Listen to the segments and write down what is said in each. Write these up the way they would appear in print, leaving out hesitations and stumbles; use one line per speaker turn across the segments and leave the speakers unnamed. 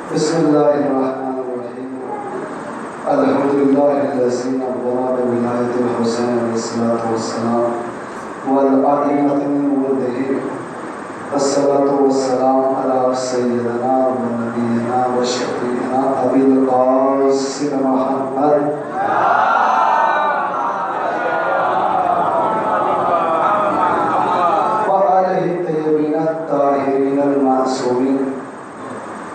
بسم الله الرحمن الرحيم الحمد لله الذي نبأ بولاية الحسين عليه الصلاة والسلام والأئمة من ولده والصلاة والسلام على سيدنا ونبينا وشفيعنا أبي القاسم محمد وآله الطيبين الطاهرين المعصومين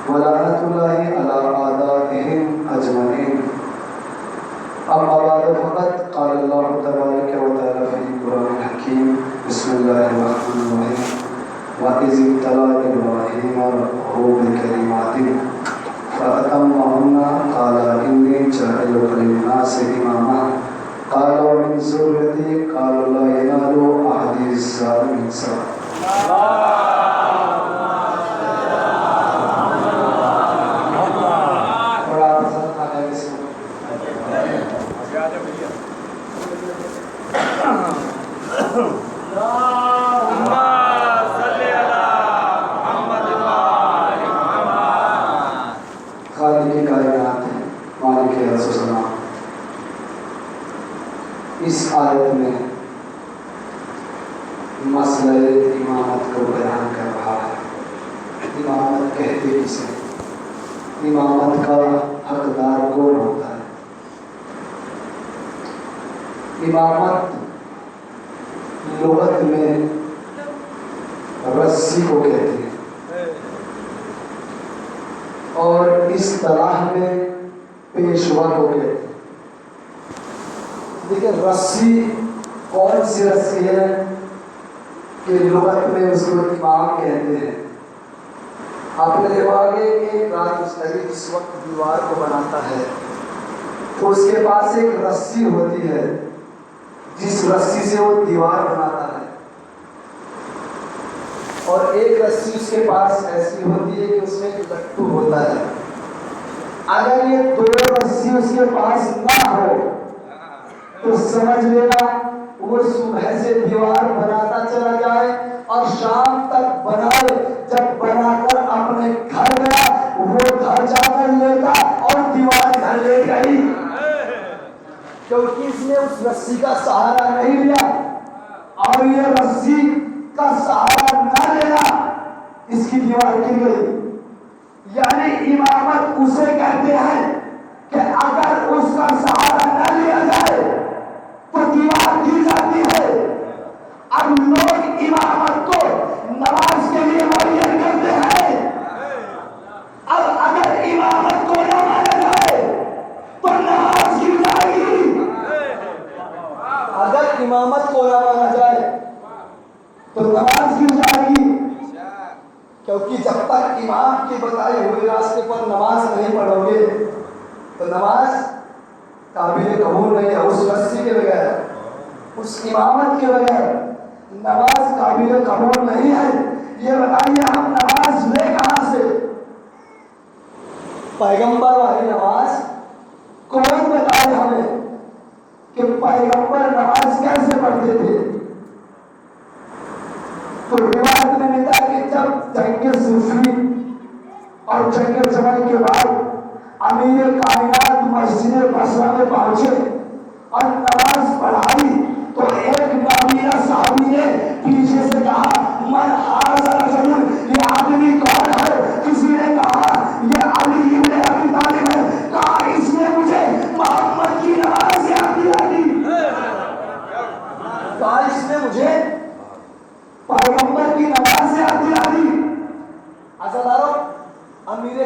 ولعنة الله على أعدائهم أجمعين. أما بعد فقد قال الله تبارك وتعالى في القرآن الحكيم بسم الله الرحمن الرحيم وإذ ابتلى إبراهيم ربه بكلمات فأتمهن قال إني جاعلك للناس إماما قال ومن ذريتي قال لا ينال عهد الظالمين. خالق کائنات مالک السلام اس آیت میں مسئلہ امامت کو بیان کر رہا ہے. امامت کہتے کسے؟ امامت کا حقدار کون ہوتا ہے؟ امامت لغت میں رسی کو کہتے ہیں اور اصطلاح میں پیشوا کو کہتے ہیں. دیکھیں رسی کون سی رسی ہے کہ لغت میں اس کو امام کہتے ہیں. آپ نے دیکھا کہ ایک راجمستری جس وقت دیوار کو بناتا ہے تو اس کے پاس ایک رسی ہوتی ہے جس رسی سے وہ دیوار بناتا ہے اور ایک رسی اس کے پاس ایسی ہوتی ہے کہ اس میں ایک لٹو ہوتا ہے. اگر یہ دو رسی اس کے پاس نہ ہو تو سمجھ لینا وہ صبح سے دیوار بناتا چلا جائے اور شام تک بنائے. جب بنا کر اپنے گھر گیا وہ گھر جا کر لیتا اور دیوار گھر لے گئی کیونکہ اس نے اس رسی کا سہارا نہیں لیا اور یہ رسی کا سہارا نہ لینا اس کی دیوار گر گئی. یعنی امامت اسے کہتے ہیں کہ اگر اس کا سہارا نہ لیا جائے تو دیوار گر جاتی ہے. اب لوگ امامت کو نماز کے لیے معین کرتے ہیں. اب اگر امامت کو نہ مانا جائے تو نماز گر جائے گی. اگر امامت کو نہ مانا جائے تو نماز گر جائے گی کیونکہ جب تک امام کی بتائے ہوئے راستے پر نماز نہیں پڑھو گے تو نماز قابل قبول نہیں ہے. اس رسی کے بغیر اس امامت کے بغیر نماز قابل قبول نہیں ہے. یہ بتائیے ہم نماز لے کہاں سے؟ پیغمبر والی نماز کون بتائے ہمیں کہ پیغمبر نماز کیسے پڑھتے تھے؟ تو روایت میں ملتا ہے کہ جب جنگ صفین اور جنگ جمل کے بعد امیر کائنات مسجد بصرہ میں پہنچے اور نماز پڑھائی تو ایک نابینا صحابی نے پیچھے سے کہا من ھذا الرجل، یہ آدمی کون ہے؟ کسی نے کہا یہ علی ابن ابی طالب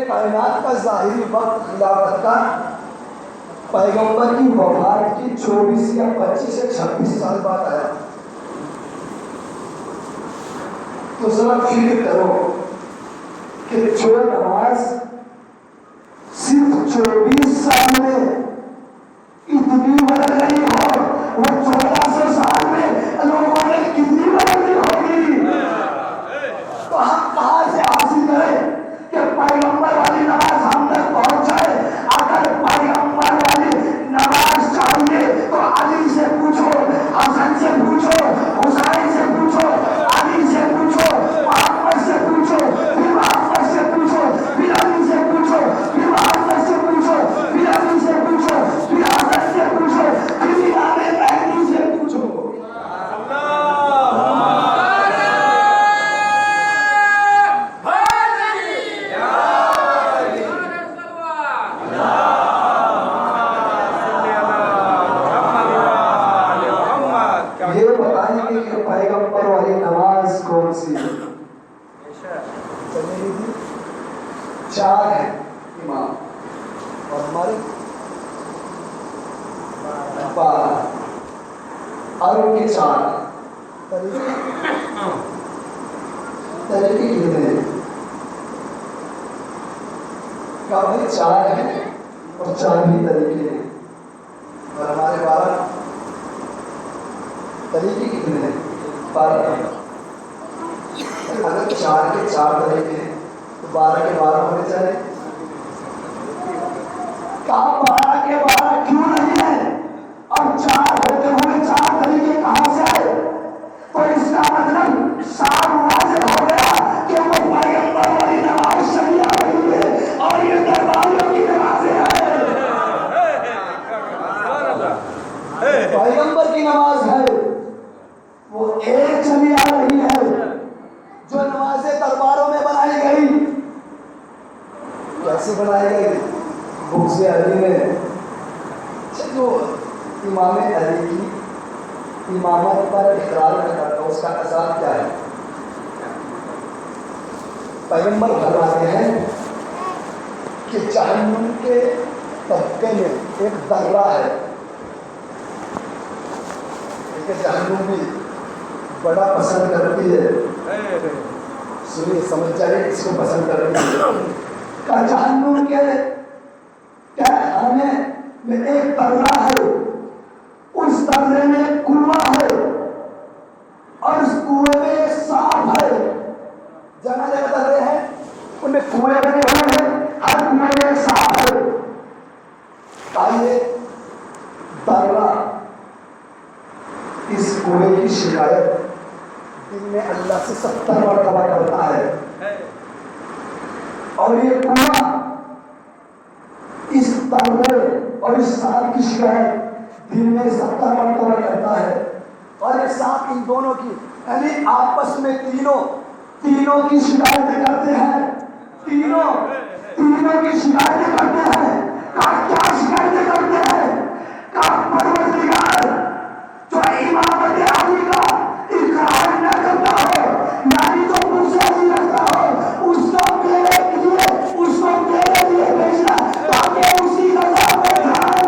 کائنات کا ظاہری وقت خلافت کا پیغمبر کی وفات کی 24 یا 25 یا 26 سال بعد آیا. تو ذرا فکر کرو کہ جو نماز صرف 24 سال میں اتنی بدل رہی ہو وہ 1400 سال میں لوگوں نے کتنی بدلی ہوگی. تو ہم کہاں سے حاصل کریں کہ پیغمبر والی نماز ہم تک پہنچ جائے؟ اگر پیغمبر والی نماز چاہیے تو علی سے پوچھو, حسن سے پوچھو, حسین سے پوچھو, علی سے پوچھو, محمد سے پوچھو, پھر محمد سے پوچھو, پھر علی سے پوچھو, پھر محمد سے پوچھو, پھر علی سے پوچھو, پھر حسن سے پوچھو, پھر امام مہدی سے پوچھو. یہ بتائیں گے کہ پیغمبر والی نماز کون سی ہے؟ چار ہے امام اور ہمارے 12 اور ان کے 4 طریقے کتنے ہیں؟ کیا بھائی 4 ہیں اور 4 بھی طریقے ہیں اور ہمارے 12 طریقے کتنے ہیں؟ 12. اگر 4 کے 4 طریقے ہیں تو 12 کے 12 ہونے چاہیے. کہاں 12 کے 12 کیوں نہیں ہے اور 4 ہوتے ہوئے 4 طریقے کہاں سے آئے؟ تو اس کا مطلب صاف واضح ہو گیا کہ وہ پیغمبر والی نماز صحیح آ رہی ہے اور یہ درباریوں کی نمازیں ہیں. پیغمبر کی نماز ہے وہ ایک چلی آ رہی ہے. جو نمازیں درباروں میں بنائی گئی کیسے بنائی گئی؟ بغض علی میں جو امام علی کی امامت پر اقرار نہ کرتا اس کا عذاب کیا ہے؟ پیغمبر فرماتے ہیں کہ جہنم کے طبقے میں ایک درہ ہے کہ جہنم بھی بڑا پسند کرتی ہے. سنیے سمجھ جائے اس کو پسند کرتی ہے. کہ جہنم کے خانے میں ایک درہ ہے, اس درے میں کنواں ہے اور اس کنویں میں ایک سانپ ہے. جگہ جگہ درے ہیں ان میں کنویں بنے ہوئے ہیں, ہر کنویں میں ایک سانپ ہے. آئیے درہ اس کنویں کی شکایت دن میں اللہ سے 70 مرتبہ کرتا ہے اور یہ کنواں اس درے اور اس سانپ کی شکایت دن میں 70 مرتبہ کرتا ہے. اور یہ سانپ ان دونوں کی یعنی آپس میں تینوں کی شکایتیں کرتے ہیں. تینوں کی شکایتیں کرتے ہیں. کیا شکایتیں کرتے ہیں؟ پروردگار جو امامت علی کا اقرار نہ کرتا ہو یعنی جو مجھ سے نہیں رکھتا ہو اس کو میرے لیے بھیجنا تاکہ اسی رضا میں جائے.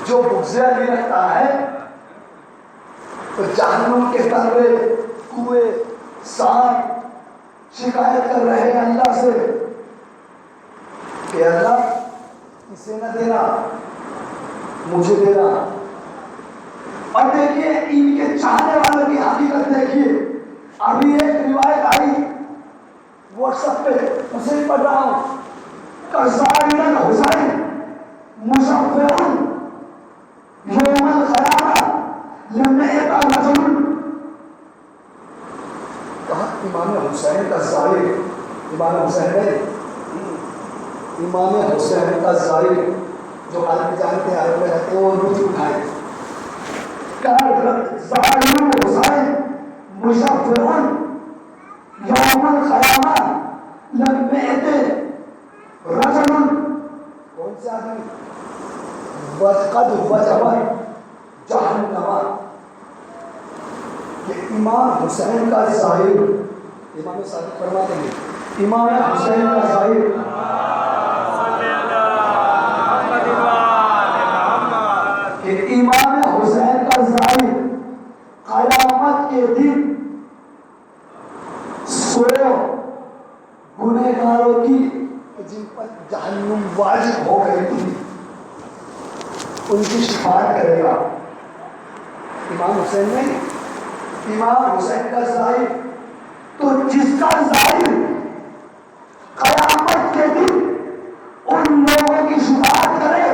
جو بغض علی رکھتا ہے تو جہنم کے درے کنویں سانپ شکایت کر رہے ہیں اللہ سے کہ اللہ اسے نہ دینا مجھے دینا. اور دیکھیے ان کے چاہنے والوں کی حقیقت دیکھیے. ابھی ایک روایت آئی واٹس ایپ پہ اسے پڑھ رہا ہوں کزائن حسین مشفعون یوم القیامہ لمیت الرجل. کہا امام حسین کا ظاہر, امام حسین ہے امام حسین کا ظاہر جو عالم جانتے ہیں عالم میں رہتے ہیں وہ روٹی اٹھائے ظاہر حسین مشفعون یوم القیامہ لمیت رجل. کون سے آدمی؟ قد وجب جہنم, کہ امام حسین کا ظاہر، امام صادق فرماتے ہیں امام حسین کا ظاہر کہ امام حسین کا ظاہر قیامت کے دن 100 گنہگاروں کی جن پر جہنم واجب ہو گئی تھی ان کی شفاعت کرے گا۔ امام حسین نے امام حسین کا ظاہر، تو جس کا ظاہر قیامت کے دن ان لوگوں کی شفاعت کرے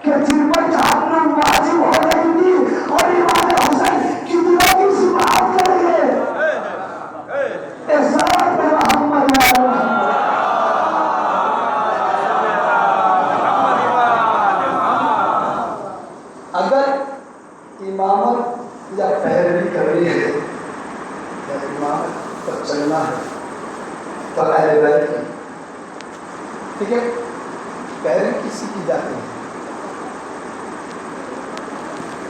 کہ جن پر جہنم واجب ہو گئی تھی، اور امام حسین کتنوں کی شفاعت کریں گے؟ صلوات پہ محمد و اگر امامت یا پیروی کرنی ہے یا امامت پر چلنا ہے تو اہل بیت کی، ٹھیک ہے، پیروی کسی کی جاتی ہے۔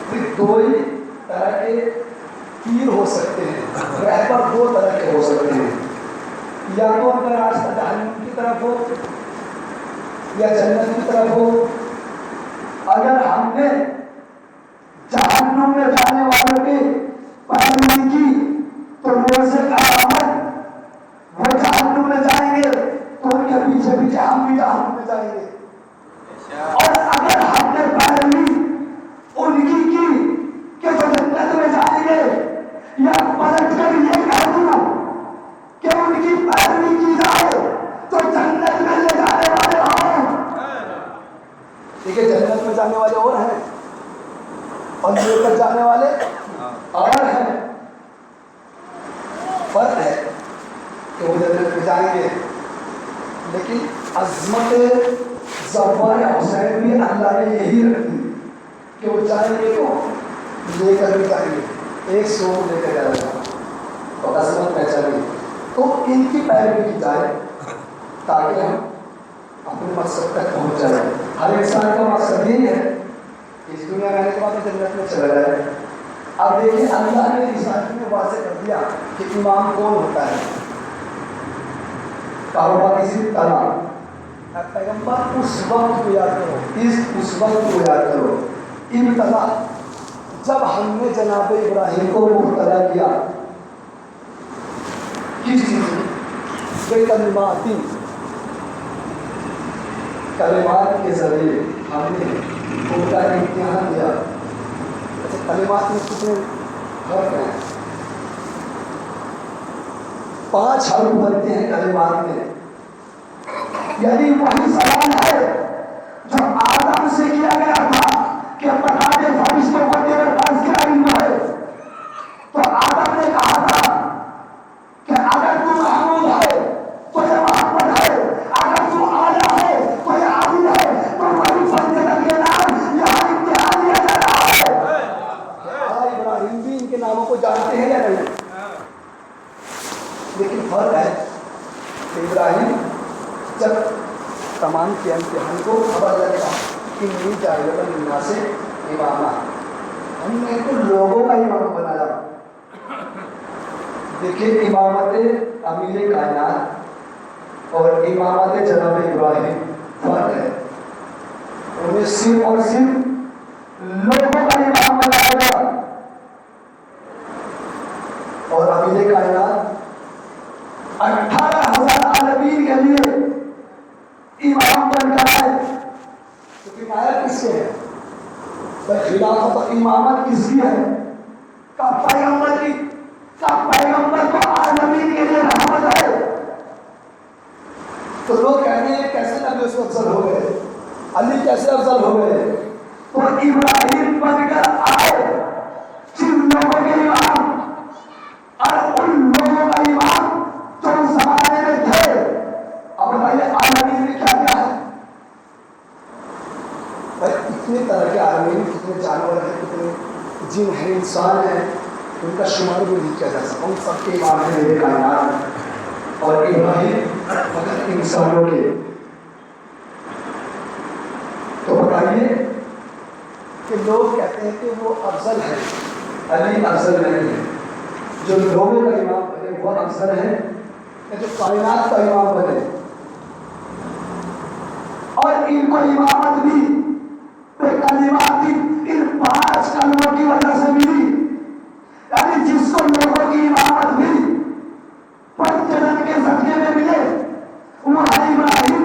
پھر دو ہی طرح کے پیر ہو سکتے ہیں، رہبر 2 طرح کے ہو سکتے ہیں، یا تو ان کا راستہ جہنم کی طرف ہو یا جنت کی طرف ہو۔ اگر ہم نے جہنم میں جانے والوں کی پیروی کی تو روز قیامت وہ جہنم میں جائیں گے، تو ان کے پیچھے پیچھے ہم بھی جہنم میں جائیں گے۔ اور اگر ہم نے پیروی ان کی کہ وہ جنت میں جائیں گے، یا پلٹ کر یہ کہہ دوں کہ ان کی پیروی کی جائے تو جنت میں لے جانے والے ہوں، ٹھیک ہے، جنت میں جانے والے اور ہیں اور لے کر جانے والے اور ہیں۔ فرق ہے کہ وہ جنت میں جائیں گے، لیکن عظمت ظفر حسین بھی اللہ نے یہی رکھی کہ وہ جائیں گے تو لے کر بھی جائیں گے، 100 لے کر جائے گا اور عظمت پہچانے، تو ان کی پیروی کی جائے تاکہ ہم اپنے مقصد تک پہنچ جائیں۔ ہر انسان کا مقصد یہی ہے کہ اس دنیا میں آنے کے بعد جنت میں چلا جائے۔ اب دیکھیں اللہ نے اس آیت میں واضح کر دیا کہ امام کون ہوتا ہے۔ کاروبار کسی طرح پیغمبر اس وقت کو یاد کرو، اس وقت کو یاد کرو، ابتدا جب ہم نے جناب ابراہیم کو مبتلا کیا کس چیز میں؟ بے کلمات کے ذریعے ہم نے ان کا امتحان دیا۔ اچھا، کلمات میں کتنے حرف ہیں؟ 5 حرف بنتے ہیں کلمات میں، یعنی وہی سوال ہے جو آدم سے کیا گیا تھا کہ بتا دے فرشتوں کو تیرے پاس کیا علم ہے، تو آدم نے کہا تھا کہ اگر تو محمود ہے تو یہ محمد ہے، اگر تو اعلیٰ ہے تو یہ عابد ہے، تو وہی فضیلت کے نام یہاں امتحان لیا جا رہا ہے۔ ابراہیم بھی ان کے ناموں کو جانتے ہیں یا نہیں؟ لیکن فرق ہے کہ ابراہیم جب تمام کے امتحان کو خبر لگا کہ نہیں جائے گا للناس سے امامہ، ہم نے تو لوگوں کا امام بنایا۔ دیکھیں امامت امیر کائنات اور امامت جناب ابراہیم فرق ہے، انہیں صرف اور صرف لوگوں کا امام بنایا گیا، اور امیر کائنات 18,000 عالمین کے لیے امام بن کر آئے۔ تو کنایت کس کے ہے؟ خلافت و امامت کس کی ہے؟ کا پیغمبر کی، کا پیغمبر تو عالمین کے لیے رحمت ہے۔ تو لوگ کہتے ہیں کیسے نبی اس افضل ہو گئے، علی کیسے افضل ہو گئے؟ تو ابراہیم بن کر آئے جن لوگوں کے امام، اور ان لوگوں کا امام جو اس زمانے میں تھے۔ اب بتائیے عالمین میں کیا کیا ہے؟ بھائی اتنے طرح کے عالمین، کتنے جانور ہیں، کتنے جن ہیں، انسان ہیں، ان کا شمار بھی نہیں کیا جا سکتا، ان سب کے امام ہیں میرے کائنات، اور ابراہیم فقط انسانوں کے۔ تو بتائیے کہ لوگ کہتے ہیں کہ وہ افضل ہے، علی افضل نہیں ہے، جو لوگوں کا امام بنے وہ افضل ہے کہ جو کائنات کا امام بنے. اور ان کو امامت بھی کلمات ان 5 کلموں کی وجہ سے ملی. یعنی جس کو لوگوں کی امامت ملی جنت کے صدقے میں ملے وہ ہے ابراہیم.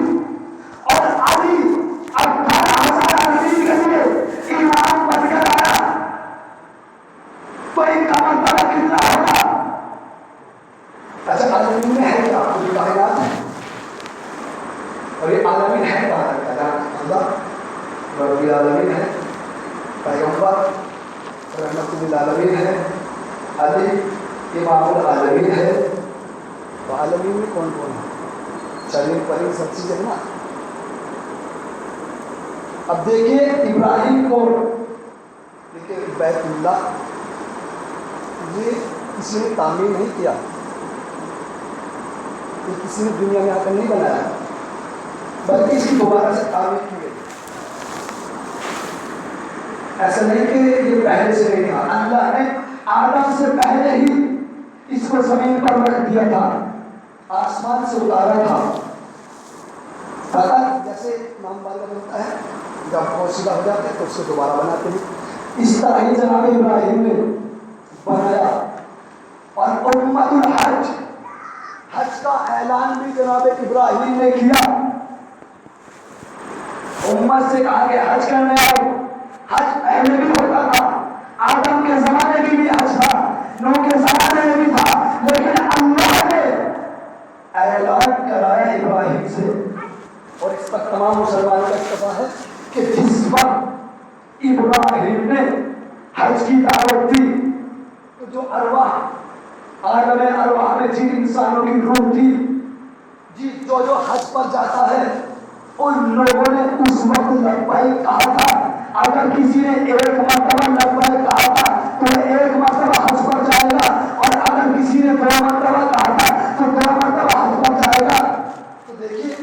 اور علی 18,000 نبی کے لیے امام بن کر آیا تو ان کا مرتبہ کتنا ہوگا؟ اچھا عالمین میں ہے کیا؟ پوری کائنات ہے. اور یہ عالمین ہے کہاں تک؟ اللہ رب العالمین ہے، پیغمبر رحمت للعالمین ہے، علی امام العالمین ہے. تو عالمین میں کون کون ہے؟ چلیں پریں سب چیزیں نا. اب دیکھیے ابراہیم کو دیکھیے بیت اللہ یہ کسی نے تعمیر نہیں کیا، یہ کسی نے دنیا میں آ کر نہیں بنایا، بلکہ اس کی دوبارہ سے تعمیر کی گئی. ایسا نہیں کہ یہ پہلے سے نہیں تھا. اللہ نے آدم سے پہلے ہی اس کو زمین پر رکھ دیا تھا، آسمان سے اتارا تھا. فقط جیسے امام بالا بنتا ہے جب پوشیدہ ہو جاتے ہیں تو اس کو دوبارہ بناتے ہیں، اس طرح ہی جناب ابراہیم نے بنایا. اور امت الحج، حج کا اعلان بھی جناب ابراہیم نے کیا. امت سے کہا کہ حج کرنے آؤ. حج پہلے بھی ہوتا تھا، آدم کے زمانے میں بھی حج تھا، نوح کے زمانے میں بھی تھا، لیکن اللہ نے اعلان کرایا ابراہیم سے. اور اس پر تمام مسلمانوں کا اتفاق ہے کہ جس وقت ابراہیم نے حج کی دعوت دی تو جو ارواح عالم ارواح میں جن انسانوں کی روح تھی جی جو حج پر جاتا ہے ان لوگوں نے اس وقت لبیک کہا تھا. اگر کسی نے ایک مرتبہ لبیک کہا تھا تو ایک مرتبہ حج پر جائے گا، اور اگر کسی نے 2 مرتبہ کہا تھا تو 2 مرتبہ حج پر جائے گا. تو دیکھیے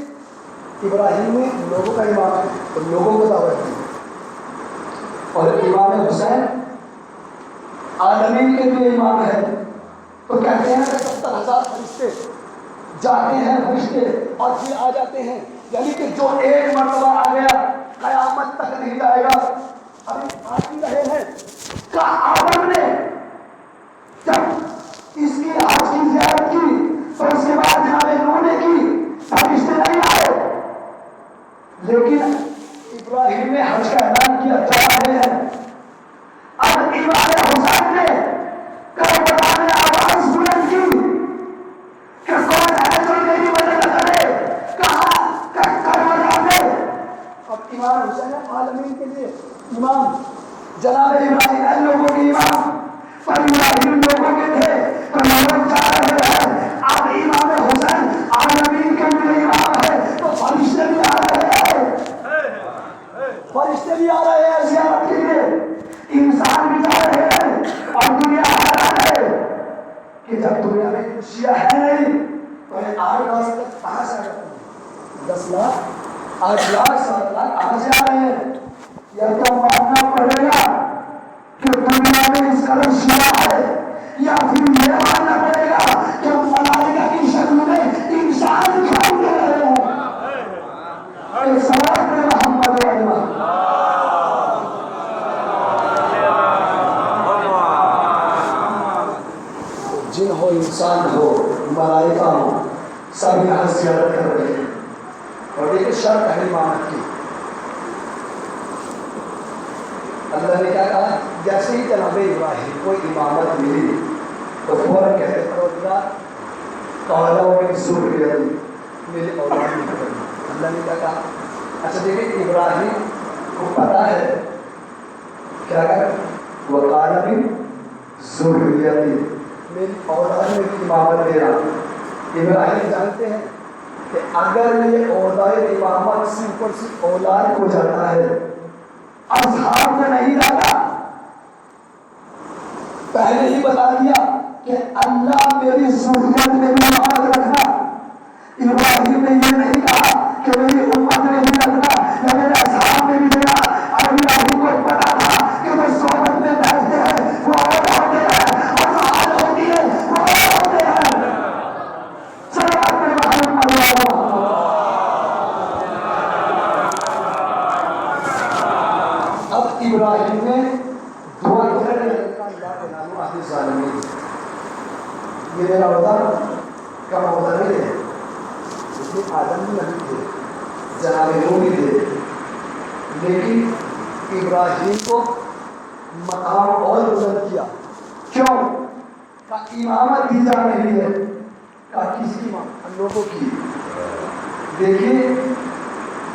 ابراہیم نے لوگوں کا امام ہے اور لوگوں کو دعوت دی. اور امام حسین عالمین کے لیے امام ہے. تو کہتے ہیں کہ 70,000 فرشتے جاتے ہیں فرشتے اور پھر آ جاتے ہیں، یعنی کہ جو ایک مرتبہ آ گیا قیامت تک نہیں جائے گا. ابھی آتی رہے ہیں کہ آدم نے جب اس کی حج کی زیارت کی تو اس کے بعد جناب نوح نے کی، فرشتے نہیں آئے. لیکن ابراہیم نے حج کا اعلان کیا، جا رہے ہیں. اب امام حسین نے کربلا میں آواز بلند کی کہ کون ہے جو میری مدد کرے؟ کہاں کہ کربلا میں. اب امام حسین عالمین کے لیے امام، جناب ابراہیم ہے لوگوں کے امام، پر ابراہیم لوگوں کے تھے تو لوگ جا رہے ہیں. اب امام حسین عالمین کے لیے امام ہے تو فرشتے بھی آ رہے ہیں، فرشتے بھی آ رہے ہیں زیارت کے لیے، انسان بھی جا رہے ہیں. اور دنیا حیران ہے کہ جب دنیا میں خوشیاں ہے نہیں تو یہ 8-10 تک کہاں سے آ جاتے ہیں؟ 10 لاکھ 8 لاکھ 7 لاکھ کہاں سے آ رہے ہیں؟ یا تو ماننا پڑے گا کہ دنیا میں اس قدر شیعہ ہے، یا پھر یہ ماننا پڑے گا کہ ملائکہ کی شکل میں انسان دکھائی دے رہے ہیں. صلوات محمد وعلیہ جن ہو انسان ہو ملائکہ ہو سب یہاں زیارت کر رہے ہیں. اور ایک شرط ہے امامت کی. اللہ نے کیا کہا؟ جیسے ہی جناب ابراہیم کو امامت ملی تو فوراً کہتے پروردگار کہا میں ذریتی میری اولاد نہیں کرنا. اللہ نے کیا کہا؟ اچھا دیکھیں ابراہیم کو پتا ہے کیا کہا؟ وقال من ذریتی میری اولاد میں بھی امامت دے رہا. ابراہیم جانتے ہیں کہ اگر یہ اولاد امامت سے اوپر سے اولاد کو جاتا ہے اصحاب میں نہیں جاتا. پہلے ہی بتا دیا کہ اللہ میری ذریت میں بھی امامت رکھنا. ابراہیم نے یہ نہیں کہا کہ میری امت میں بھی رکھنا یا میرے اصحاب میں بھی دینا. اور ابراہیم کو پتا تھا کہ جو صحبت میں بیٹھتے ہیں وہ اور ہوتے ہیں اور جو حال ہوتی ہے یہ میرا ہوتا کم ہوتا نہیں ہے. لیکن آدم بھی نبی تھے, جناب نوح بھی تھے, لیکن ابراہیم کو مقام اور بلند کیا. کیوں؟ کہ امامت دی جا رہی ہے. کہ کس کی امامت؟ ہم لوگوں کی. دیکھیے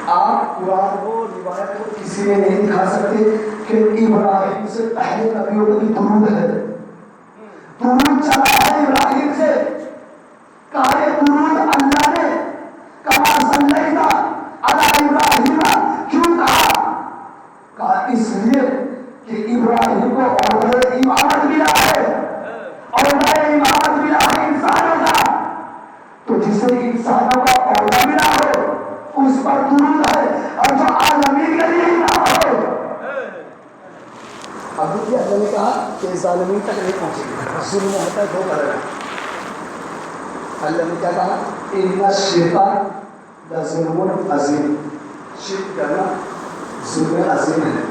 آپ قرآن کو روایت کو کسی میں نہیں دکھا سکتے کہ ابراہیم سے پہلے نبیوں کو بھی درود ہے. درود چلا ہے ابراہیم سے. کہا یہ درود اللہ نے کما صلینا علی ابراہیم کیوں کہا؟ کہا اس لیے کہ ابراہیم کو عہدہ امامت ملا ہے. عہدہ امامت ملا ہے انسانوں کا, تو جسے انسانوں کا عہدہ ملا ہو اس پر درود ہے, اور جو عالمین کے لیے امام ہو. اب دیکھیے اللہ نے کہا کہ ظالمین تک نہیں پہنچے گی, ظلم ہوتا ہے دو کرے گا. اللہ نے کیا کہا؟ ان الشرک لظلم عظیم. شرک کرنا ظلم عظیم ہے,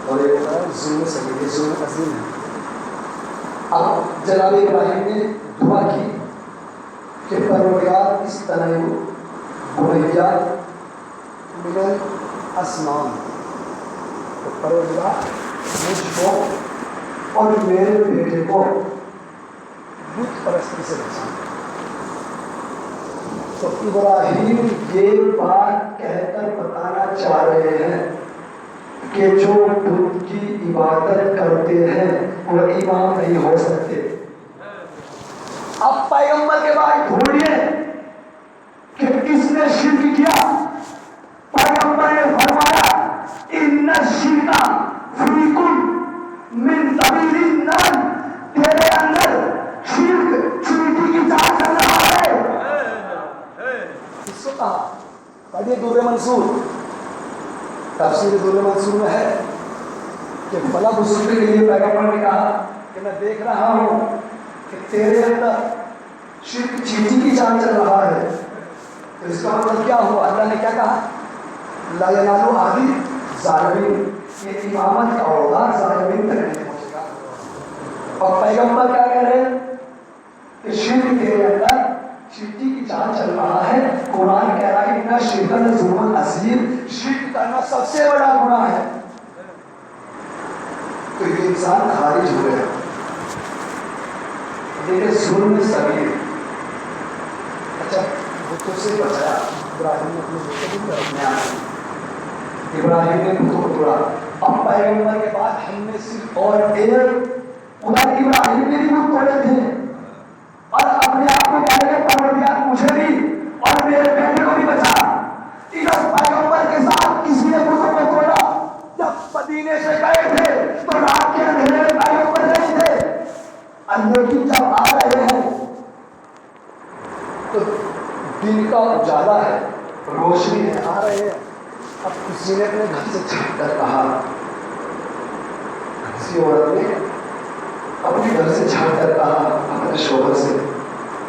اور یہ ہوتا ہے ظلم صغیر, یہ ظلم عظیم ہے. اب جناب ابراہیم نے دعا کی کہ پروردگار اس طرح بنیا من الاسنام, تو پروردگار مجھ کو اور میرے بیٹے کو بت پرستی سے بچا. تو ابراہیم یہ بات کہہ کر بتانا چاہ رہے ہیں کہ جو بت کی عبادت کرتے ہیں وہ امام نہیں ہو سکتے. اب پیغمبر کے بعد ڈھونڈیے کہ کس نے شرک کیا. پیغمبر نے فرمایا ان الشرک فریق من طویل النار, تیرے اندر شرک چوٹی کی جان چل رہا ہے. کس کو کہا؟ پڑھیے دور منصور, تفسیر دور منصور میں ہے کہ فلاں بزرگ کے لیے پیغمبر نے کہا کہ میں دیکھ رہا ہوں کہ تیرے اندر شرک چیٹی کی جان چل رہا ہے. تو اس کا مطلب کیا ہوا؟ اللہ نے کیا کہا؟ لا ینال عہدی ظالمین, یہ امامت کا عہدہ ظالمین تک نہیں پہنچے گا. اور پیغمبر کیا کہہ رہے ہیں کہ شرک تیرے اندر چیٹی کی جان چل رہا ہے. قرآن کہہ رہا ہے اتنا شرک ظلم عظیم, شرک کرنا سب سے بڑا گناہ ہے. تو یہ انسان خارج ہو گیا. لیکن ظلم صغیر, اچھا بتوں سے بچایا ابراہیم نے اپنے بیٹے کو اپنے آپ, ابراہیم نے بتوں کو توڑا. اب پیغمبر کے بعد ہم نے صرف اور ایک ادھر ابراہیم نے بھی بت توڑے تھے, اور اپنے آپ کو کہہ رہے پروردگار مجھے بھی اور میرے بیٹے کو بھی بچا. ادھر پیغمبر کے ساتھ کسی نے بتوں کو توڑا. جب مدینے سے گئے تھے تو رات کے اندھیرے میں پیغمبر نہیں تھے, لیکن جب آ رہے ہیں تو دن کا اجالا ہے, روشنی ہے, آ رہے ہیں. اب کسی نے اپنے گھر سے چھٹ کر کہا, کسی عورت نے اپنے گھر سے چھٹ کر کہا اپنے شوہر سے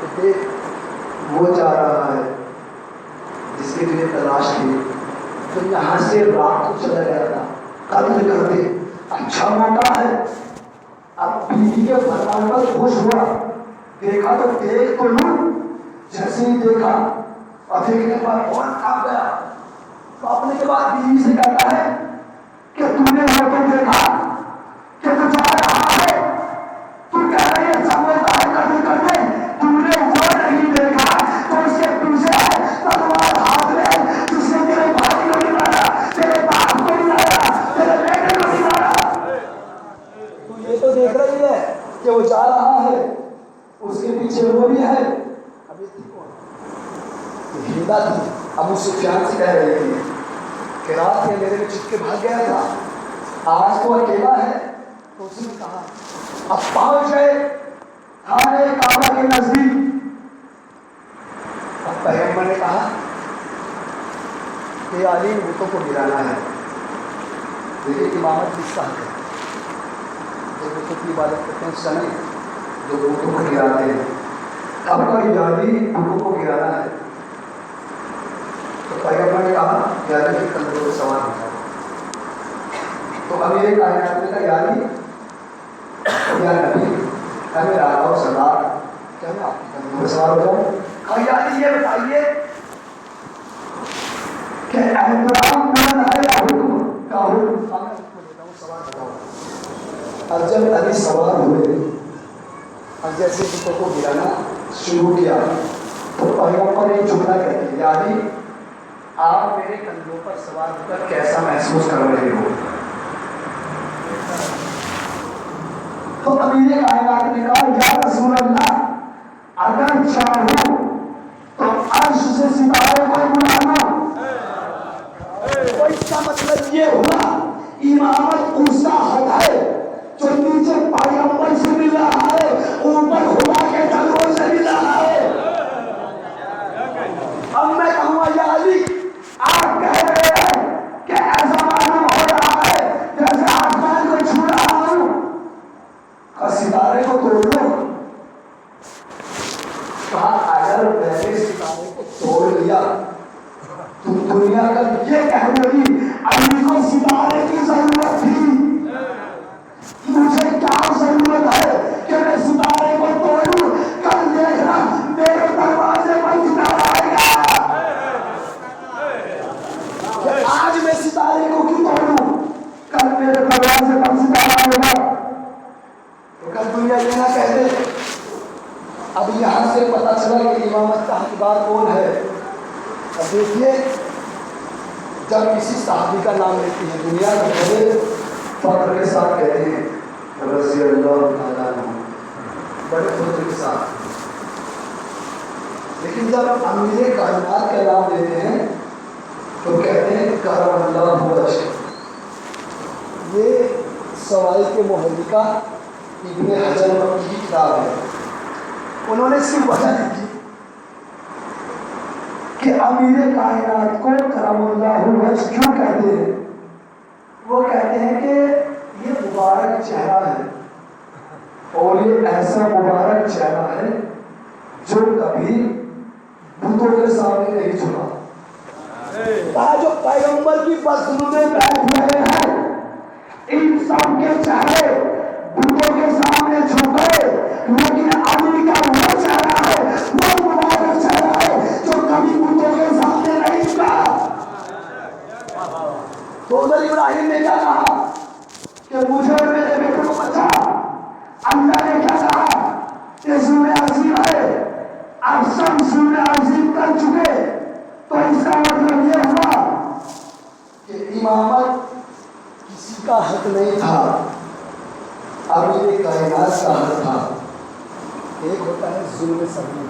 کہ دیکھ وہ جا رہا ہے جس کی تجھے تلاش تھی, تو یہاں سے رات کو چلا گیا تھا, قتل کر دے. اچھا موقع ہے. اب بیوی کے فرمان پر خوش ہوا, دیکھا تو دیکھ تو لوں. جیسے ہی دیکھا اور دیکھنے پر اور کھا گیا, تو اپنے کے بعد بیوی سے کہتا ہے کہ تم نے وہ تو دیکھا کہ تو جا رہا ہے, تو کہہ رہی ہے اچھا موقع ہے قتل کر دے. تم نے وہ نہیں دیکھا تو اس کے پیچھے ہے تلوار ہاتھ میں, جس نے تیرے بھائی کو نہیں مارا, تیرے باپ کو نہیں مارا, تیرے بیٹے کو نہیں مارا. تو یہ تو دیکھ رہی ہے کہ وہ جا رہا ہے, اس کے پیچھے وہ بھی ہے. اب یہ تھی کون؟ ہندا تھی. ابو سفیان سے کہہ رہی تھی کہ رات میں میرے میں چھپ کے بھاگ گیا تھا, آج تو اکیلا ہے. تو اس نے کہا اب پہنچ گئے خانے کعبہ کے نزدیک. اب پیغمبر نے کہا کہ علی بتوں کو گرانا ہے. دیکھیے امامت کس کا حق ہے؟ جو بتوں کی عبادت کرتے ہیں اس کا نہیں, جو بتوں کو گراتے ہیں. اب کا یادی بتوں کو گرانا ہے. تو پیغمبر نے کہا یادی کے کندھوں پہ سوار ہو جائے. تو امیر کائنات نے کہا یادی یا نبی, میرا آقا و سردار, میں آپ کی کندھوں پہ سوار ہو جاؤں. کہا یعنی یہ بتائیے کہ احترام کرنا ہے یا حکم کا حکم. میں اس کو دیتا ہوں سوال بتاؤ. اور جب علی سوار ہوئے اور جیسے جوتوں کو گرانا شروع کیا تو پیغمبر ایک جملہ کہتے ہیں یعنی آپ میرے کندھوں پر سوار ہو کر کیسا محسوس کر رہے ہو. تو امیر کائنات نے کہا یا رسول اللہ اگر چاہوں تو عرش سے ستارے کو بلا لو. تو اس کا مطلب یہ ہوا امامت اس کا حق ہے جو نیچے پیغمبر سے مل رہا ہے اوپر خدا کے جلووں سے مل رہا ہے. اب میں کہوں یا علی آپ کہہ رہے ہیں کہ ایسا معلوم ہو رہا ہے جیسے آسمان کو چھو رہا ہوں. ستارے کو توڑ لو. کہا اگر میں نے ستارے کو توڑ لیا تو دنیا کا یہ کہہ رہی علی کو ستارے کی ضرورت تھی. مجھے کیا ضرورت ہے کہ میں ستارے کو توڑوں. کل دیکھنا میرے دروازے پر ستارہ آئے گا. آج میں ستارے کو کیوں توڑوں کل میرے دروازے پر ستارہ آئے گا. تو کل دنیا یہ نہ کہتے. اب یہاں سے پتا چلا کہ امامت کا حقدار کون ہے. اب دیکھیے جب کسی صحابی کا نام لیتی ہے دنیا میں بڑے فخر کے ساتھ کہتے ہیں رضی اللہ تعالیٰ عنہ, بڑے فخر کے ساتھ. لیکن جب امیر کائنات کا نام لیتے ہیں تو کہتے ہیں کرم اللہ وجہ. یہ سوال کے محلقہ ابن حجر مکی کی کتاب ہے. انہوں نے اس کی وجہ لکھی کہ امیر کائنات کو کرم اللہ وجہ کیوں کہتے ہیں. وہ کہتے ہیں کہ یہ مبارک چہرہ ہے اور یہ ایسا مبارک چہرہ ہے جو کبھی بتوں کے سامنے نہیں جھکا. جو پیغمبر کی بزم میں بیٹھ رہے ہیں ان سب کے چہرے بتوں کے سامنے جھکے, لیکن علی کا وہ چہرہ ہے, وہ مبارک چہرہ ہے جو کبھی بتوں کے سامنے نہیں جھکا. تو ادھر ابراہیم نے کیا کہا کہ مجھے اور میرے بیٹے کو بچا. اللہ نے کیا کہا کہ سورہ عظیم ہے, اب سب سورہ عظیم کر چکے. تو اس کا مطلب یہ ہوا کہ امامت کسی کا حق نہیں تھا, امیر کائنات کا حق تھا. ایک ہوتا ہے ظلم سبھی,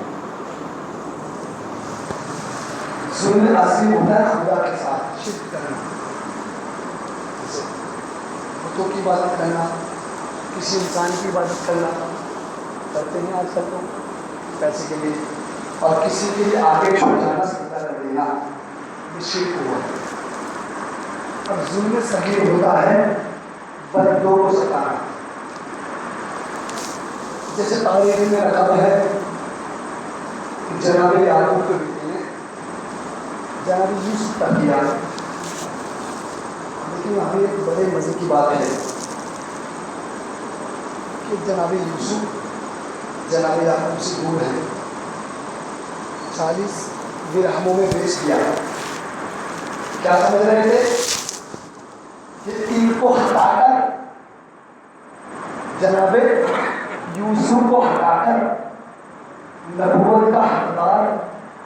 ظلم عظیم ہوتا ہے خدا کے ساتھ شرک کرنا, بتوں کی عبادت کرنا, کسی انسان کی عبادت کرنا کرتے ہیں آج کل تو پیسے کے لیے, اور کسی کے لیے آگے چھوڑ جانا سجدہ کر دینا, یہ شرک ہوا. اور ظلم صغیر ہوتا ہے بندوں کو ستانا. جیسے تاریخ میں رکھا ہے جناب یعقوب کے بیٹے نے جناب یوسف تک کیا. لیکن وہاں ایک بڑے مزے کی بات ہے کہ جناب یوسف جناب یعقوب سے دور ہے, 40 درہموں میں بیچ دیا. کیا سمجھ رہے تھے کہ ان کو ہٹا کر جناب یوسف کو ہٹا کر نبوت کا حقدار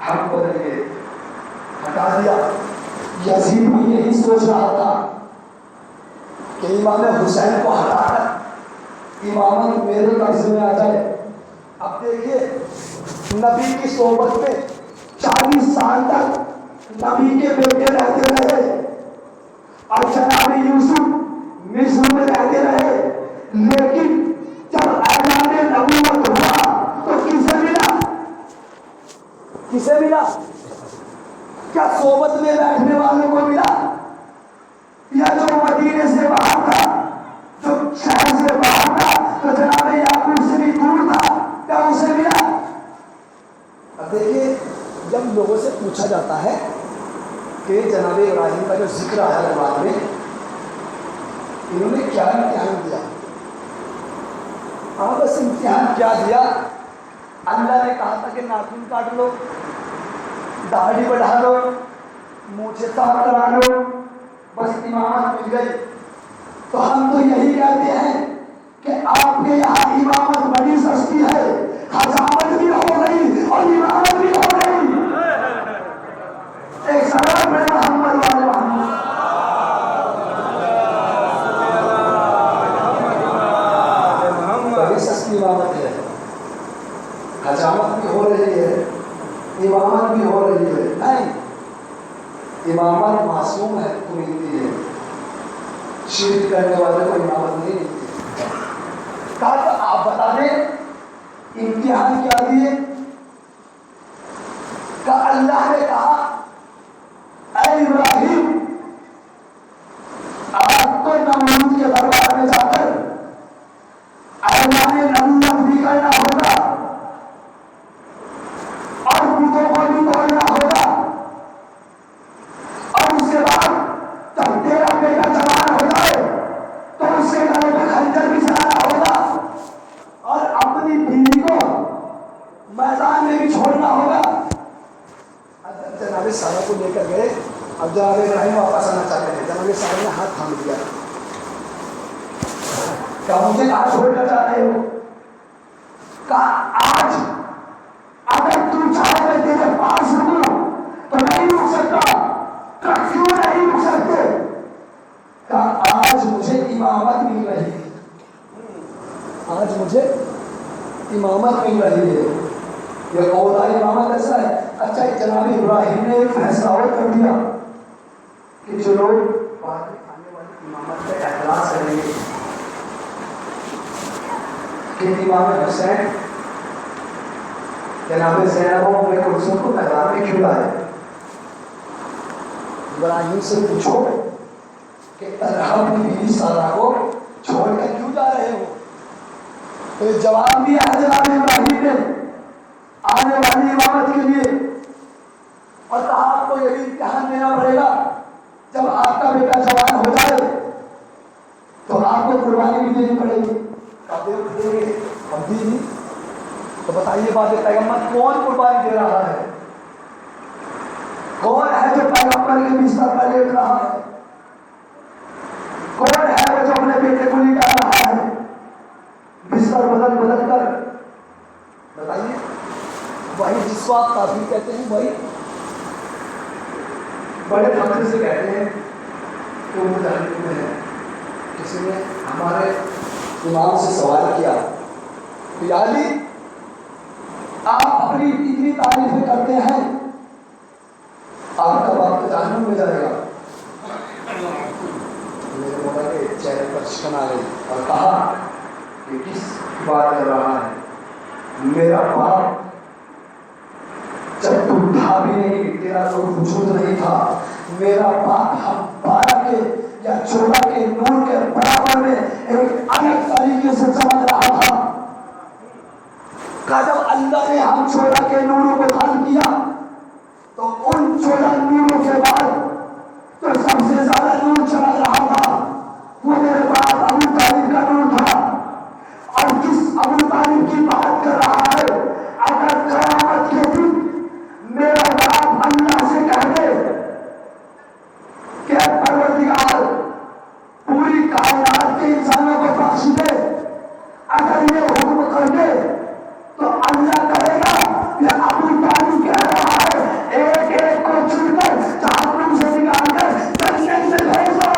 ہم بدل گئے, ہٹا دیا. یزید بھی یہی سوچ رہا تھا کہ امام حسین کو ہٹا کر امامت میرے قبضے میں آ جائے. اب دیکھیے نبی کی صحبت میں 40 سال تک نبی کے بیٹے رہتے رہے اور جناب یوسف مصر میں رہتے رہے. لیکن جب اعلان نبوت ہوا تو کسے ملا, کسے ملا؟ کیا صحبت میں بیٹھنے والوں کو ملا, یا جو مدینے سے باہر تھا, جو شہر سے باہر تھا, تو جناب یعقوب سے بھی دور تھا, کیا اسے ملا؟ اب دیکھیے جب لوگوں سے پوچھا جاتا ہے کہ جناب ابراہیم کا جو ذکر آیا قرآن میں, انہوں نے کیا امتحان دیا؟ بس امتحان کیا دیا اللہ نے کہا تھا کہ ناخن کاٹ لو، داڑھی بڑھا لو، مونچھیں صاف کرا لو، بس امامت مل گئی۔ تو ہم تو یہی کہتے ہیں کہ آپ کے یہاں امامت بڑی سستی ہے، حجامت بھی ہو گئی اور امامت بھی ہو گئی۔ ایک سلام میں محمد والے محمد، بڑی سستی امامت ہے، حجامت بھی ہو رہی ہے، امامت بھی ہو رہی ہے۔ نہیں، امامت معصوم ہے تو ملتی ہے، شرک کرنے والے کو امامت نہیں ملتی۔ کہا تو آپ بتا دیں امتحان کیا دیے؟ کہ اللہ نے کہا اے ابراہیم آپ کو نمرود کے دربار میں جا کر اعلان نبوت بھی کرنا ہوگا اور بتوں کو بھی توڑنا ہوگا، اور اس کے بعد جب تیرا بیٹا جوان ہو جائے تو اس کے گلے میں خنجر بھی چلانا ہوگا اور اپنی بیوی کو میدان میں بھی چھوڑنا ہوگا۔ جناب سارا کو لے کر گئے، اب جناب ابراہیم واپس آنا چاہتے ہیں، جناب سارا نے ہاتھ تھام دیا، کیا مجھے کہاں چھوڑنا چاہ رہے ہو؟ کہا آج اگر تو چاہے میں تیرے پاس رکوں تو نہیں رک سکتا، کیوں نہیں رک سکتے؟ کہا آج مجھے امامت مل رہی ہے، آج مجھے امامت مل رہی ہے۔ یہ اولا امامت ایسا ہے۔ اچھا جناب ابراہیم نے ایک فیصلہ اور کر دیا کہ جو لوگ بعد میں آنے والی امامت پہ اعتراض کریں گے کہ امام حسین جناب زینب و ام کلثوم کو میدان میں کیوں لائے؟ ابراہیم سے پوچھو کہ طلحہ اپنی بیوی سارہ کو چھوڑ کر کیوں جا رہے ہو؟ تو جواب دیا ہے جناب ابراہیم نے آنے والی امامت کے لیے، اور کہا آپ کو یہی امتحان دینا پڑے گا، جب آپ کا بیٹا جوان ہو جائے تو آپ کو قربانی بھی دینی پڑے گی۔ کب دیں گے؟ ہم بھی نہیں۔ تو بتائیے بات پیغمبر کون قربانی دے رہا ہے؟ کون ہے جو پیغمبر کے بستر پر لیٹ رہا ہے؟ کون ہے وہ جو اپنے بیٹے کو لٹا رہا ہے بستر بدل بدل کر؟ بتائیے، وہی جس کو آپ کافی کہتے ہیں، وہی بڑے فخر سے کہتے ہیں کہ وہ مجاہد میں ہے۔ کسی نے ہمارے امام سے سوال کیا کہ یا علی آپ اپنی اتنی تعریفیں کرتے ہیں، آپ کا باپ تو جہنم میں جائے گا۔ میرے مولا کے چہرے پر شکن آ گئی اور کہا کہ کس بات کر رہا ہے؟ میرا باپ جب تم تھا بھی نہیں، تیرا تو وجود نہیں تھا، میرا باپ ہم 12 کے یا 14 کے نور کے برابر میں ایک الگ طریقے سے چمک رہا تھا۔ جب اللہ نے ہم 14 کے نوروں کو ختم کیا تو ان 14 نوروں کے بعد تو سب سے زیادہ نور چمک رہا تھا، وہ میرے باپ ابو طالب کا نور تھا۔ اور جس ابو طالب کی بات کر رہا ہے، اگر قیامت کے دن میرا باپ اللہ سے کہہ دے کہ پروردگار پوری کائنات کے انسانوں کو بخش دے، اگر یہ حکم کر دے تو اللہ کہے گا کہ ابو طالب کہہ رہا ہے ایک ایک کو چن کر جہنم سے نکال کر جنت میں بھیج دو۔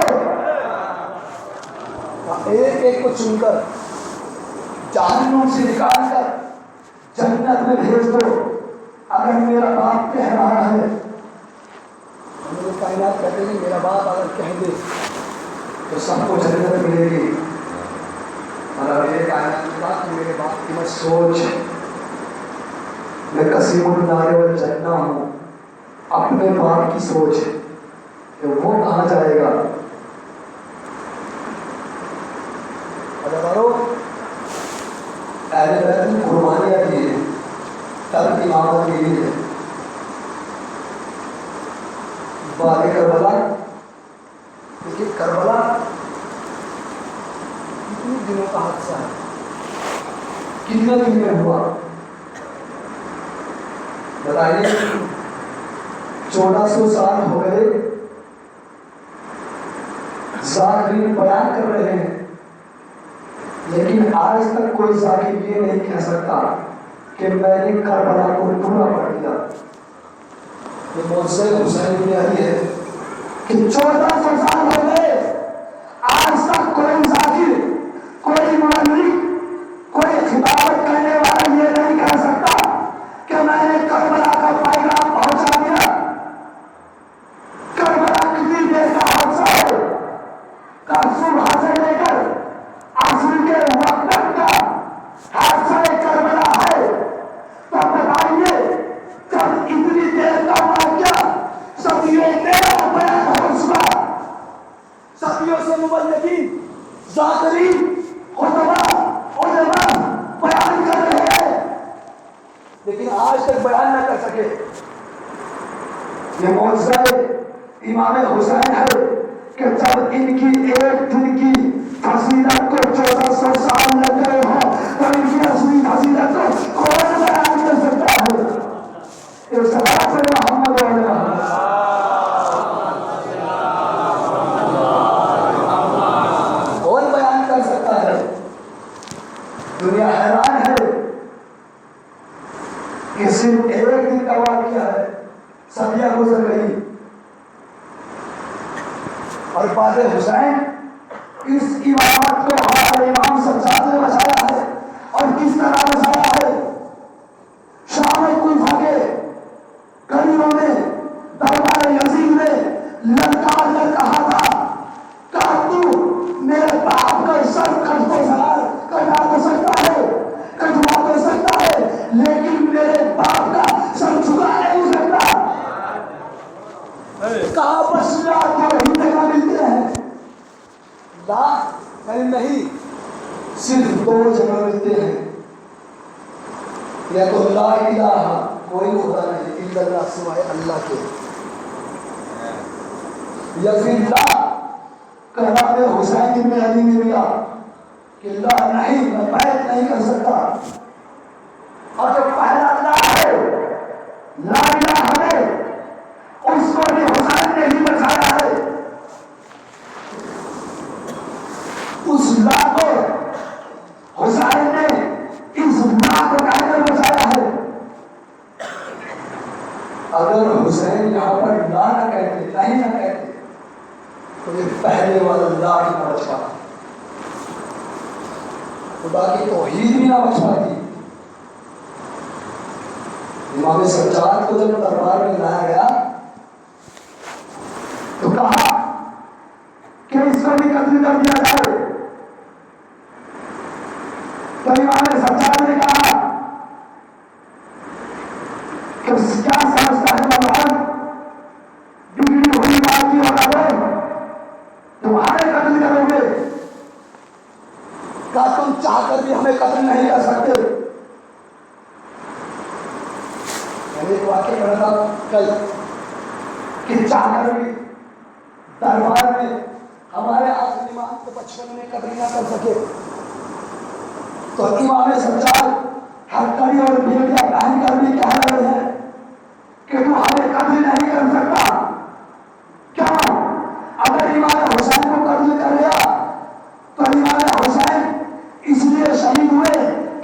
ایک ایک کو چن کر جہنم سے نکال کر جنت میں بھیج دو۔ اگر میرا باپ کہہ رہا ہے، میرے کائنات کہتے ہیں میرا باپ اگر کہہ دے تو سب کو جنت ملے گی، اور میرے کائنات کی بات میرے باپ کی میں سوچ، میں قسیم النار والجنہ ہوں، اپنے باپ کی سوچ کہ وہ کہاں جائے گا۔ اہل بیت نے قربانیاں دی ہیں، تب امامت ملی ہے۔ بعد کربلا، لیکن کربلا کتنے دنوں کا حادثہ ہے، کتنے دن میں ہوا؟ بتائیے 1400 سال ہو گئے ذاکرین بیان کر رہے ہیں، لیکن آج تک کوئی ذاکر یہ نہیں کہہ سکتا کہ میں نے کربلا کو پورا پڑھ دیا۔ یہ معجزہ حسین بن علی ہے کہ 1400 سال ہو گئے آج تک کوئی ذاکر، کوئی مبلغ، کوئی خطابت کرنے والا یہ نہیں کہہ سکتا کہ میں نے کربلا کا پیغام پہنچا دیا۔ کربلا کتنی دیر کا حادثہ ہے؟ صبح سے لے کر عصر کے وقت تک کا حادثہ کربلا ہے۔ تو بتائیے جب اتنی دیر کا واقعہ صدیوں تیرہ بیان ہو چکا، صدیوں سے مبلغین، ذاکرین، خطباء، علماء بیان کر رہے ہیں، لیکن آج تک بیان نہ کر سکے۔ یہ معجزہ امام حسین ہے کہ جب ان کی ایک دن کی فضیلت کو 1400 سال لگ گئے ہوں تو ان کی اصلی فضیلت کو کون بیان کر سکتا ہے؟ ایک سبب سے محمد کون بیان کر سکتا ہے؟ دنیا حیران ہے کہ صرف ایک دن کا واقعہ ہے، صدیاں گزر گئی اور بعد حسین اس امامت کو ہمارے امام سجاد نے بچایا ہے۔ اور کس طرح بچایا ہے؟ شام کوفہ کے قریبوں میں دربار یزید نے للکار کر کہا تھا کہ تو میرے باپ کا سر کٹا تو سکتا ہے، کٹوا تو سکتا ہے، لیکن میرے باپ کا سر جھکا نہیں سکتا۔ کہا بس لا تو وہی جگہ ملتے ہیں، لا نہیں، صرف 2 جگہ ملتے ہیں، یا تو لا الہ کوئی خدا نہیں الا اللہ سوائے اللہ کے، یا پھر لا کلام حسین بن علی نے دیا کہ لا نہیں، میں بیعت نہیں کر سکتا۔ اور جو پہلا لا ہے، لا الہ ہے، اس کو بھی حسین نے ہی بچایا ہے۔ اس لا کو حسین نے اس لا کو کہہ کر بچایا ہے۔ اگر حسین یہاں پر لا نہ کہتے، نہیں نہ کہتے، تو یہ پہلے والا لا ہی نہ بچ پاتا، خدا کی توحید بھی نہ بچ پاتی۔ امام سجاد کو جب دربار میں لایا گیا تو کہا کہ اس کو بھی قتل کر دیا جائے۔ تو امام سجاد نے کہا کہ کیا سمجھتا ہے بھگوان، بگڑی ہوئی بات کی اولادیں تمہارے قتل کرو گے؟ کہا تم چاہ کر بھی ہمیں قتل نہیں کر سکتے۔ ایک واقعہ پڑھا تھا کل کہ چاہ کر بھی دربار میں ہمارے آخری امام کو بچپن میں قتل نہ کر سکے، تو امام سجاد ہر کڑی اور بیٹیاں پہن کر بھی کہہ رہے ہیں کہ تو ہمیں قتل نہیں کر سکتا۔ کیوں؟ اگر امام حسین کو قتل کر لیا تو امام حسین اس لیے شہید ہوئے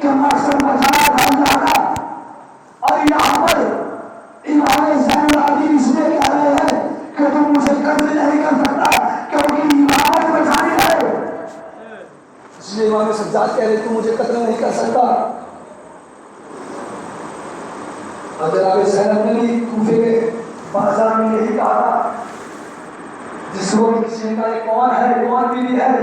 کہ مقصد بچانا تھا اللہ کا، اور یہاں پر امام زین العابدین اس لیے کہہ رہے ہیں کہ تم مجھے قتل نہیں کر سکتا کیونکہ امامت بچانی ہے، اس لیے امام سجاد کہہ رہے تم مجھے قتل نہیں کر سکتا۔ اور جناب زینب نے بھی کوفے کے بازار میں یہی کہا تھا، جس کو کسی نے کہا کون ہے، کون بیوی ہے،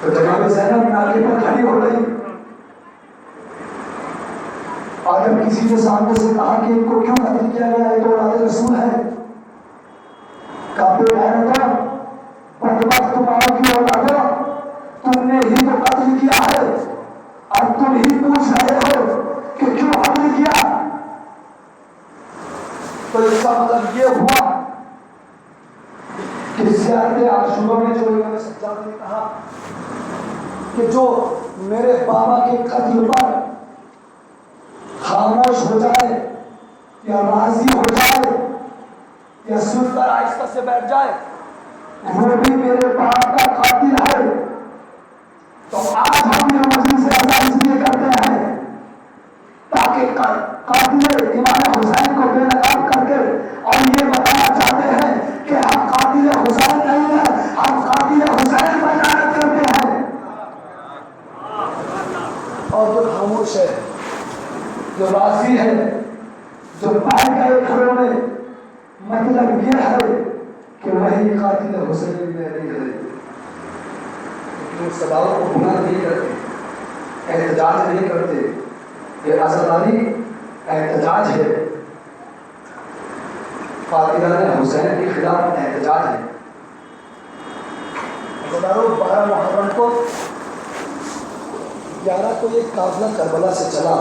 تو جناب زینب ناکے پر کھڑی ہو گئی، اور جب کسی کے سامنے سے کہا کہ ان کو کیوں قتل کیا گیا ہے تو اولاد رسول ہے، کہا بے غیرتوں، بدبخت باپ کی اولادوں، تم نے ہی تو قتل کیا ہے اور تم ہی پوچھ رہے ہو کہ کیوں قتل کیا؟ تو اس کا مطلب یہ ہوا کہ زیارت عاشورہ میں جو امام سجاد نے کہا کہ جو میرے بابا کے قتل پر خاموش ہو جائے یا راضی ہو جائے یا سن کر آہستہ سے بیٹھ جائے، وہ بھی میرے باپ کا قاتل ہے۔ تو آج ہم یہ مجلس عزا اس لیے کرتے ہیں تاکہ قاتل امام حسین کو بے نقاب کر کے اور یہ بتانا چاہتے ہیں کہ ہم قاتل حسین نہیں ہیں، ہم قاتل حسین پر لعنت کرتے ہیں۔ اور جو خاموش ہے، جو راضی ہے، جو بیٹھ گئے گھروں میں، مطلب یہ ہے کہ وہی قاتل حسین میں نہیں ہے، لیکن صداؤں کو گناہ نہیں کرتے، احتجاج نہیں کرتے۔ یہ عزاداری احتجاج ہے، قاتلان حسین کے خلاف احتجاج ہے۔ عزاداروں 12 محرم کو 11 کو یہ قافلہ کربلا سے چلا،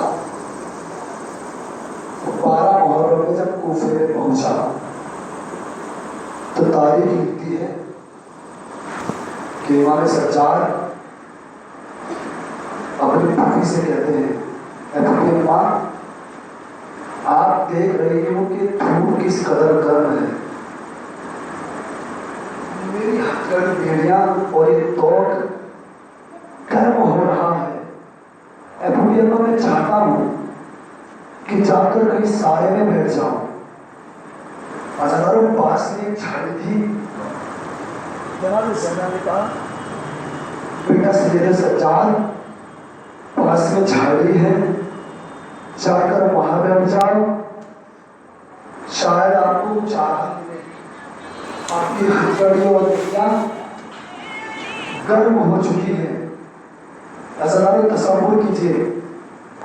12 محرم میں جب کوفے میں پہنچا تو تاریخ لکھتی ہے کہ امام سجاد اپنی پھوپھی سے کہتے ہیں، اے پھوپھی ماں، آپ دیکھ رہی ہو کہ دھوپ کس قدر گرم ہے، میری ہتھکڑی بیڑیاں اور یہ توق گرم ہو رہا ہے، اے پھوپھی اماں میں چاہتا ہوں کہ جا کر کہیں سائے میں بیٹھ جاؤں۔ ہزاروں پاس میں ایک جھاڑی تھی، جناب زینب نے کہا بیٹا سید سجاد پاس میں جھاڑی ہے، جا کر وہاں بیٹھ جاؤ، شاید آپ کو چاہت ملے، آپ کی ہتھکڑی اور بیڑیاں گرم ہو چکی ہے۔ ہزاروں تصور کیجیے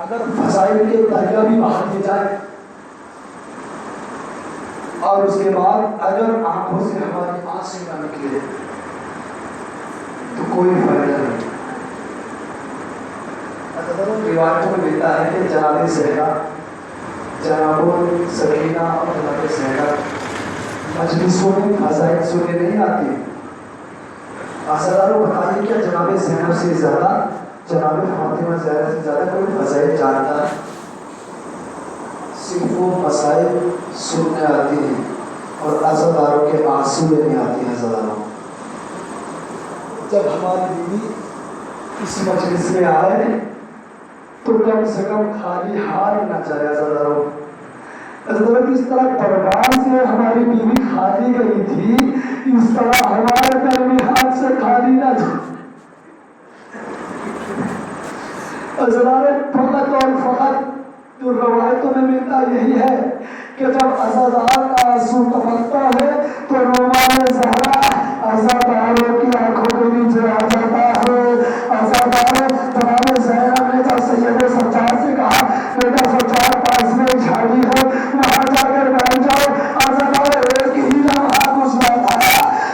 اگر فضائل کے دریا بھی بہا دیے جائے اور اس کے بعد اگر آنکھوں سے ہماری آنسو نہ نکلے تو کوئی فائدہ نہیں۔ روایتوں میں ملتا ہے کہ جناب زہرا، جناب سکینہ اور جناب زہرا مجلسوں میں فضائل سننے نہیں آتی۔ آسداروں بتائیے کیا جناب زینب سے زیادہ، جناب فاطمہ زہرا سے زیادہ کوئی فضائل جانتا ہے؟ صرف وہ مسائل سننے آتی ہیں اور عزاداروں کے آنسو لینے آتی ہیں۔ عزاداروں جب ہماری بیوی اس مجلس میں آئے تو کم سے کم خالی ہاتھ نہ جائے۔ عزاداروں اس طرح دربار سے ہماری بیوی خالی گئی تھی، اس طرح ہمارے درمیان سے خالی نہ جائے۔ فقط اور فقط جو روایتوں میں ملتا یہی ہے کہ جب عزادار کا آنسو ٹپکتا ہے تو رومان زہرا عزاداروں کی آنکھوں کے نیچے آ جاتا ہے۔ عزادار جناب زینب نے جب سید سجاد سے کہا بیٹا سجاد پاس میں جھاڑی ہے وہاں جا کر بیٹھ جاؤ، عزادار ایک ہی لمحہ کچھ نہ تھا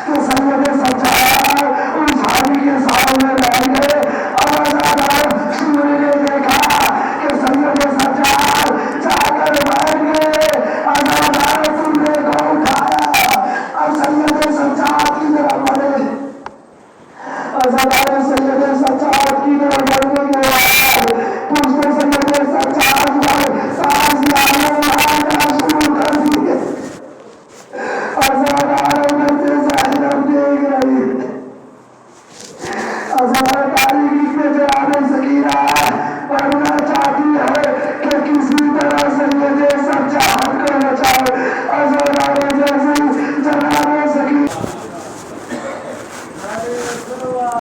کہ سید سجاد اس جھاڑی کے سامنے بیٹھ گئے۔ عزادار سورج نے دیکھا کہ سید سجاد جا کر بیٹھ گئے، عزادار سورج کو اٹھایا اور سید سجاد کی طرف بڑھے۔ عزادار سید سجاد کی طرف بڑھنے کے بعد کچھ تو سید سجاد پر سانس لینا شروع کر دیے۔ عزادار